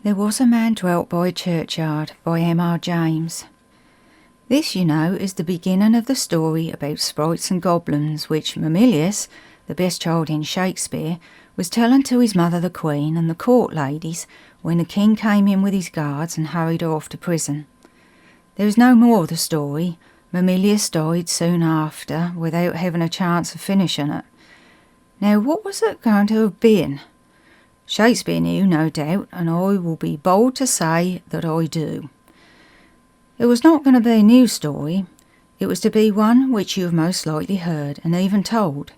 There was a man dwelt by a churchyard by M.R. James. This, you know, is the beginning of the story about sprites and goblins which Mamilius, the best child in Shakespeare, was telling to his mother the Queen and the court ladies when the king came in with his guards and hurried her off to prison. There is no more of the story. Mamilius died soon after without having a chance of finishing it. Now, what was it going to have been? Shakespeare knew, no doubt, and I will be bold to say that I do. It was not going to be a new story. It was to be one which you have most likely heard and even told.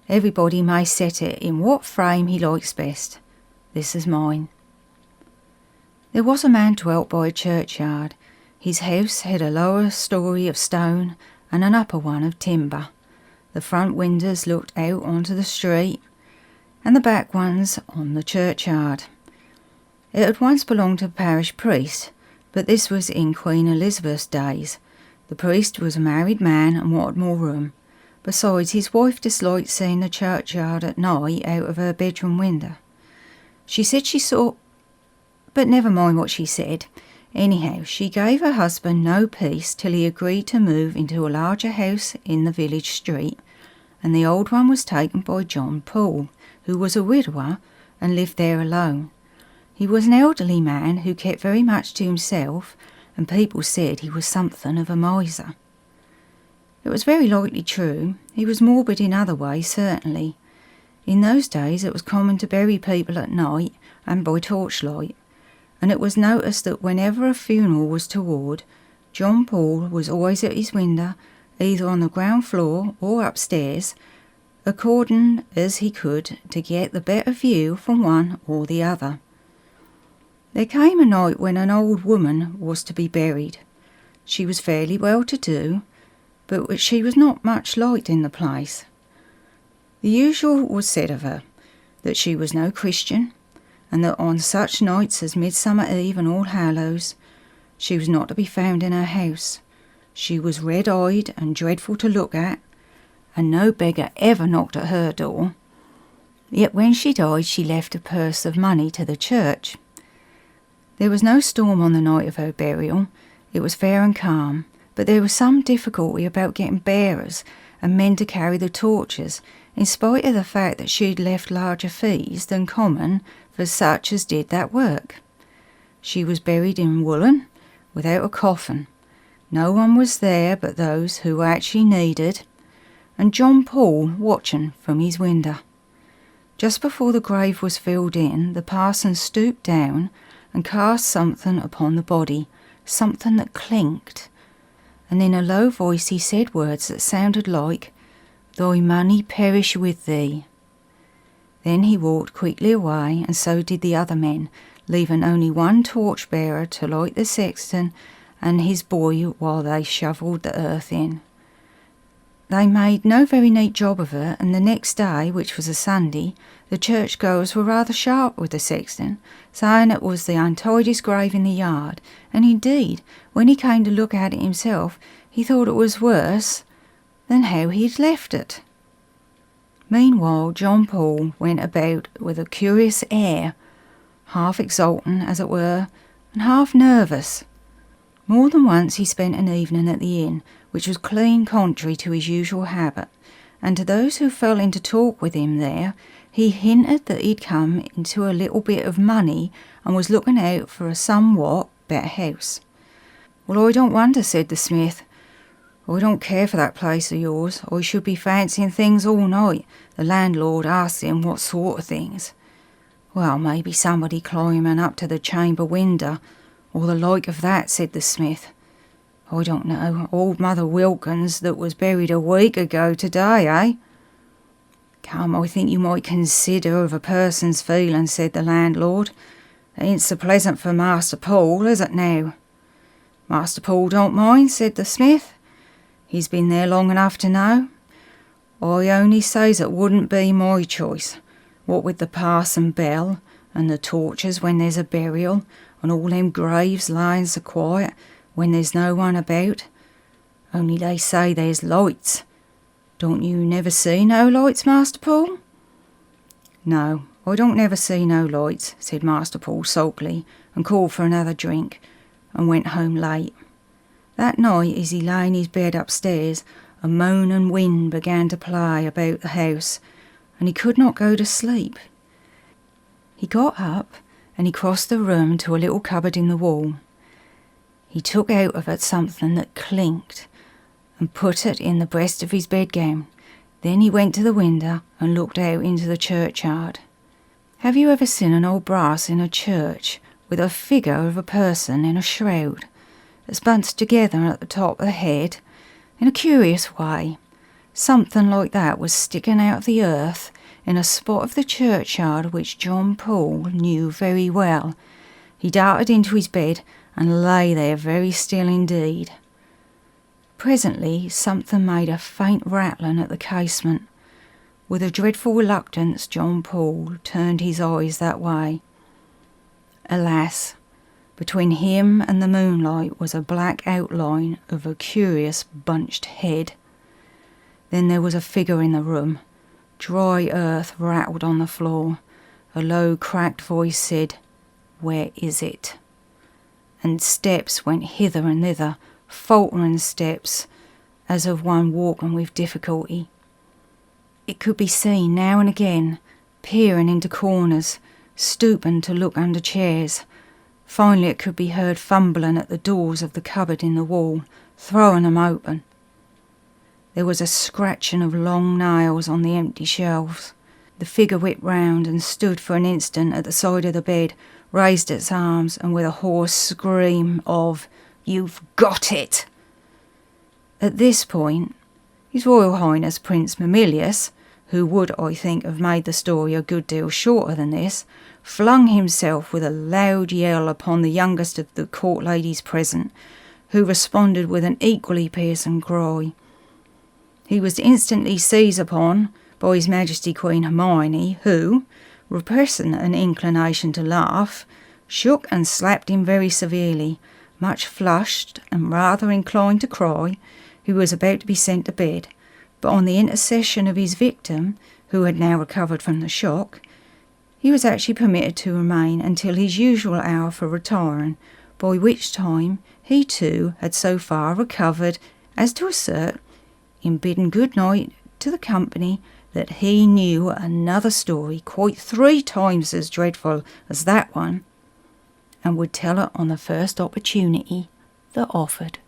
Everybody may set it in what frame he likes best. This is mine. There was a man dwelt by a churchyard. His house had a lower story of stone and an upper one of timber. The front windows looked out onto the street, and the back ones on the churchyard. It had once belonged to a parish priest, but this was in Queen Elizabeth's days. The priest was a married man and wanted more room. Besides, his wife disliked seeing the churchyard at night out of her bedroom window. She said she saw... But never mind what she said. Anyhow, she gave her husband no peace till he agreed to move into a larger house in the village street, and the old one was taken by John Poole, who was a widower and lived there alone. He was an elderly man who kept very much to himself, and people said he was something of a miser. It was very likely true. He was morbid in other ways, certainly. In those days it was common to bury people at night and by torchlight, and it was noticed that whenever a funeral was toward, John Poole was always at his window, either on the ground floor or upstairs, according as he could to get the better view from one or the other. There came a night when an old woman was to be buried. She was fairly well-to-do, but she was not much liked in the place. The usual was said of her, that she was no Christian, and that on such nights as Midsummer Eve and All Hallows, she was not to be found in her house. She was red-eyed and dreadful to look at, and no beggar ever knocked at her door. Yet when she died she left a purse of money to the church. There was no storm on the night of her burial. It was fair and calm, but there was some difficulty about getting bearers and men to carry the torches, in spite of the fact that she had left larger fees than common for such as did that work. She was buried in woolen, without a coffin. No one was there but those who were actually needed, and John Poole watching from his window. Just before the grave was filled in, the parson stooped down and cast something upon the body, something that clinked, and in a low voice he said words that sounded like, "Thy money perish with thee." Then he walked quickly away, and so did the other men, leaving only one torch-bearer to light the sexton and his boy while they shovelled the earth in. They made no very neat job of it, and the next day, which was a Sunday, the churchgoers were rather sharp with the sexton, saying it was the untidiest grave in the yard, and indeed, when he came to look at it himself, he thought it was worse than how he had left it. Meanwhile, John Poole went about with a curious air, half exultant, as it were, and half nervous. More than once he spent an evening at the inn, which was clean contrary to his usual habit, and to those who fell into talk with him there, he hinted that he'd come into a little bit of money and was looking out for a somewhat better house. "Well, I don't wonder," said the smith. "I don't care for that place of yours. I should be fancying things all night. The landlord asked him what sort of things." "Well, maybe somebody climbing up to the chamber window, or the like of that," said the smith. "I don't know. Old Mother Wilkins that was buried a week ago today, eh?" "Come, I think you might consider of a person's feelings," said the landlord. "It ain't so pleasant for Master Poole, is it now?" "Master Poole don't mind," said the smith. "He's been there long enough to know. I only says it wouldn't be my choice. What with the parson bell, and the torches when there's a burial, and all them graves lying so quiet when there's no one about. Only they say there's lights. Don't you never see no lights, Master Poole?" "No, "I don't never see no lights," said Master Paul sulkily, and called for another drink, and went home late. That night, as he lay in his bed upstairs, a moaning wind began to play about the house, and he could not go to sleep. He got up, and he crossed the room to a little cupboard in the wall. He took out of it something that clinked, and put it in the breast of his bedgown. Then he went to the window and looked out into the churchyard. Have you ever seen an old brass in a church with a figure of a person in a shroud that's bunched together at the top of the head in a curious way? Something like that was sticking out of the earth in a spot of the churchyard which John Paul knew very well. He darted into his bed and lay there very still indeed. Presently something made a faint rattling at the casement. With a dreadful reluctance, John Paul turned his eyes that way. Alas, between him and the moonlight was a black outline of a curious bunched head. Then there was a figure in the room. Dry earth rattled on the floor. A low, cracked voice said, "Where is it?" And steps went hither and thither, faltering steps, as of one walking with difficulty. It could be seen now and again, peering into corners, stooping to look under chairs. Finally it could be heard fumbling at the doors of the cupboard in the wall, throwing them open. There was a scratching of long nails on the empty shelves. The figure whipped round and stood for an instant at the side of the bed, raised its arms, and with a hoarse scream of, "You've got it!" At this point, His Royal Highness Prince Mamilius, who would, I think, have made the story a good deal shorter than this, flung himself with a loud yell upon the youngest of the court ladies present, who responded with an equally piercing cry. He was instantly seized upon by His Majesty Queen Hermione, who, repressing an inclination to laugh, shook and slapped him very severely. Much flushed and rather inclined to cry, he was about to be sent to bed, but on the intercession of his victim, who had now recovered from the shock, he was actually permitted to remain until his usual hour for retiring, by which time he too had so far recovered as to assert, in bidding good night to the company, that he knew another story quite 3 times as dreadful as that one, and would tell it on the first opportunity that offered.